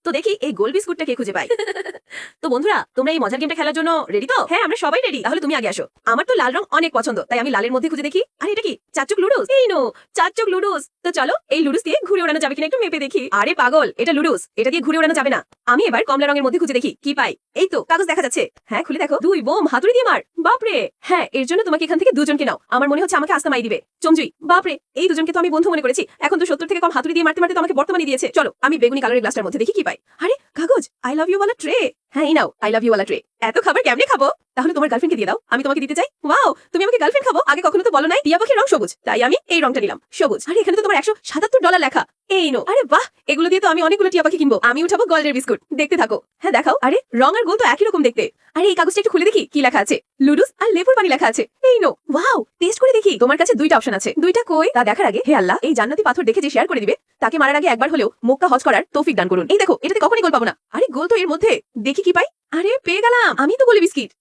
তো দেখি এই গোল বিস্কুটটা কে খুঁজে পাই। তো বন্ধুরা, তোমরা এই মজার গেমটা খেলার জন্য রেডি তো? হ্যাঁ, আমরা সবাই রেডি। তাহলে তুমি আগে আসো। আমার তো লাল রং অনেক পছন্দ, তাই আমি লালের মধ্যে খুঁজে দেখি। আরে এটা কি? চারচক লুডুস? এই নো, চারচক লুডুস। তো চলো এই লুডুস দিয়ে ঘুরে ওড়ানো যাবে কিনা একটু মেপে দেখি। আরে পাগল, এটা লুডুস, এটা দিয়ে ঘুরে ওড়ানো যাবে না। আমি এবার কমলা রঙের মধ্যে খুঁজে দেখি কি পাই। এই তো কাগজ দেখা যাচ্ছে। হ্যাঁ, খুলে দেখো। দুই বোম হাতুড়ি দিয়ে মার। বাপরে। হ্যাঁ, এর জন্য তোমাকে এখান থেকে দুজনকে নাও। আমার মনে হচ্ছে আমাকে আস্তে মাই দিবে। চমজুই, বাপরে, এই দুজনকে তো আমি বন্ধু মনে করেছি, এখন তো 70 থেকে কম হাতুড়ি দিয়ে মারতে মারতে তো আমাকে বর্তমানে দিয়েছে। চলো আমি বেগুনি কালারের গ্লাসটার মধ্যে দেখি কি পাই। আরে কাগজ, আই লাভ ইউ ওয়ালা ট্রে। হ্যাঁ, এই নাও আই লাভ ইউ ওয়ালা ট্রে। এত খাবার কেমনে খাবো? তাহলে তোমার গার্লফ্রেন্ডকে দিয়ে দাও, আমি তোমাকে দিতে চাই। ওয়াও, তুমি আমাকে গার্লফ্রেন্ড খাবো? আগে কখনো তো বলো নাই। টিয়া পাখির রং সবুজ, তাই আমি এই রংটা নিলাম, সবুজ। আরে এখানে তো তোমার $177 লেখা। এই নো। আরে বাহ, এগুলো দিয়ে তো আমি অনেকগুলো টিয়া পাখি কিনবো। আমি উঠাবো গোল্ডের বিস্কুট। দেখতে থাকো। হ্যাঁ দেখাও। আরে রং আর গোল তো একই রকম দেখতে। আরে এই কাগজটা একটু খুলে দেখি কি লেখা আছে। লুডুস আর লেবুর পানি লেখা আছে। এই নো। ওয়াও, টেস্ট করে দেখি। তোমার কাছে দুইটা অপশন আছে, দুইটা কই তা দেখার আগে হে আল্লাহ, এই জান্নাতি পাথর দেখে যে শেয়ার করে দিবে তাকে মারার আগে একবার হলেও মক্কা হজ করার তৌফিক দান করুন। এই দেখো, এটাতে কখনই গোল পাবো না। আরে গোল তো এর মধ্যে, দেখি কি পাই। আরে পেয়ে গেলাম, আমি তো গোলি বিস্কিট।